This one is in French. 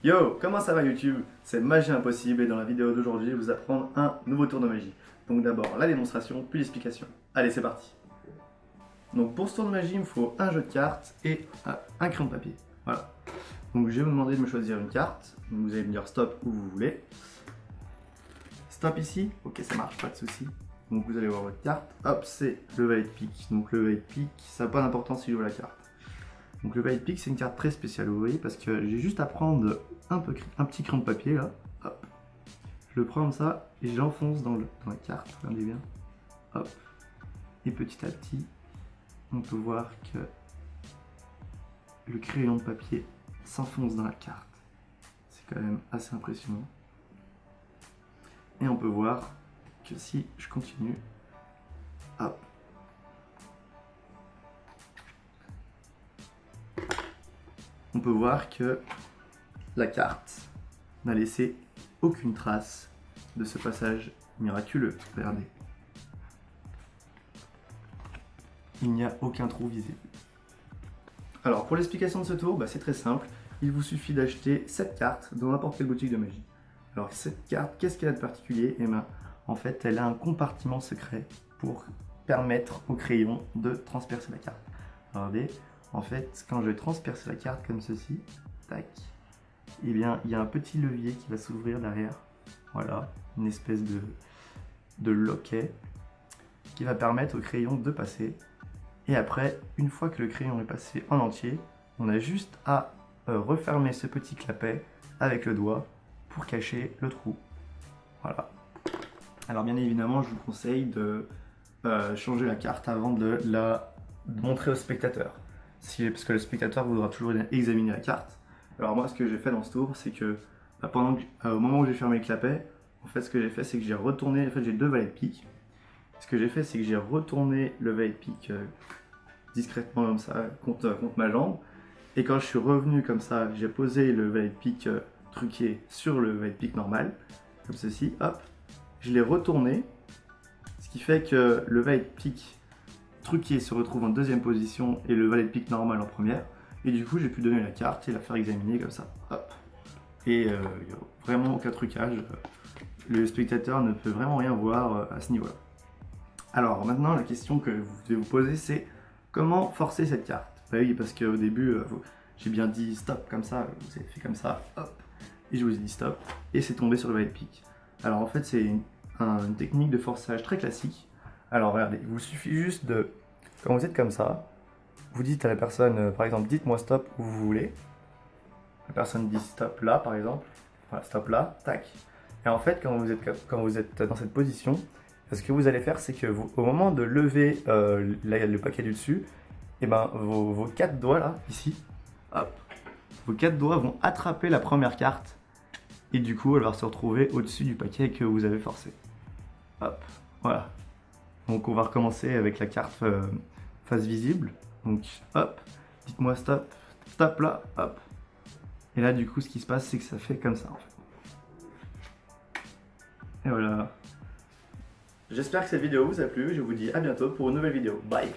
Yo, comment ça va YouTube? C'est Magie Impossible et dans la vidéo d'aujourd'hui, je vais vous apprendre un nouveau tour de magie. Donc d'abord la démonstration, puis l'explication. Allez, c'est parti. Donc pour ce tour de magie, il me faut un jeu de cartes et un crayon de papier. Voilà. Donc je vais vous demander de me choisir une carte. Vous allez me dire stop où vous voulez. Stop ici, ok ça marche, pas de souci. Donc vous allez voir votre carte. Hop, c'est le valet de pique. Donc le valet de pique, ça n'a pas d'importance si je joue la carte. Donc le valet de pique, c'est une carte très spéciale, vous voyez, parce que j'ai juste à prendre un petit crayon de papier là. Hop. Je le prends comme ça et je l'enfonce dans la carte, regardez bien. Hop. Et petit à petit, on peut voir que le crayon de papier s'enfonce dans la carte. C'est quand même assez impressionnant. Et on peut voir que si je continue, hop, on peut voir que la carte n'a laissé aucune trace de ce passage miraculeux. Regardez. Il n'y a aucun trou visible. Alors pour l'explication de ce tour, c'est très simple. Il vous suffit d'acheter cette carte dans n'importe quelle boutique de magie. Alors cette carte, qu'est-ce qu'elle a de particulier? En fait, elle a un compartiment secret pour permettre au crayon de transpercer la carte. Regardez, en fait, quand je vais transpercer la carte comme ceci, tac, eh bien, il y a un petit levier qui va s'ouvrir derrière. Voilà, une espèce de loquet qui va permettre au crayon de passer. Et après, une fois que le crayon est passé en entier, on a juste à refermer ce petit clapet avec le doigt pour cacher le trou. Voilà. Alors bien évidemment, je vous conseille de changer la carte avant de la montrer au spectateur. Parce que le spectateur voudra toujours examiner la carte. Alors moi, ce que j'ai fait dans ce tour, c'est que au moment où j'ai fermé le clapet, en fait, ce que j'ai fait, c'est que j'ai retourné. En fait, j'ai deux valets de pique. Ce que j'ai fait, c'est que j'ai retourné le valet de pique discrètement comme ça contre ma jambe. Et quand je suis revenu comme ça, j'ai posé le valet de pique truqué sur le valet de pique normal, comme ceci. Hop, je l'ai retourné, ce qui fait que le valet de pique truqué se retrouve en deuxième position et le valet de pique normal en première. Et du coup, j'ai pu donner la carte et la faire examiner comme ça. Hop. Et il n'y a vraiment aucun trucage. Le spectateur ne peut vraiment rien voir à ce niveau-là. Alors maintenant, la question que vous devez vous poser, c'est comment forcer cette carte? Oui, parce qu'au début, j'ai bien dit stop comme ça, vous avez fait comme ça, hop, et je vous ai dit stop, et c'est tombé sur le valet de pique. Alors en fait, c'est une technique de forçage très classique. Alors regardez, il vous suffit juste de, quand vous êtes comme ça, vous dites à la personne, par exemple, dites-moi stop où vous voulez. La personne dit stop là, par exemple. Voilà, stop là, tac. Et en fait, quand vous êtes dans cette position, ce que vous allez faire, c'est que au moment de lever le paquet du dessus, et vos quatre doigts là, ici, hop, vos quatre doigts vont attraper la première carte. Et du coup, elle va se retrouver au-dessus du paquet que vous avez forcé. Hop, voilà. Donc on va recommencer avec la carte face visible. Donc hop, dites-moi stop, stop là, hop. Et là du coup ce qui se passe c'est que ça fait comme ça en fait. Et voilà. J'espère que cette vidéo vous a plu, je vous dis à bientôt pour une nouvelle vidéo. Bye.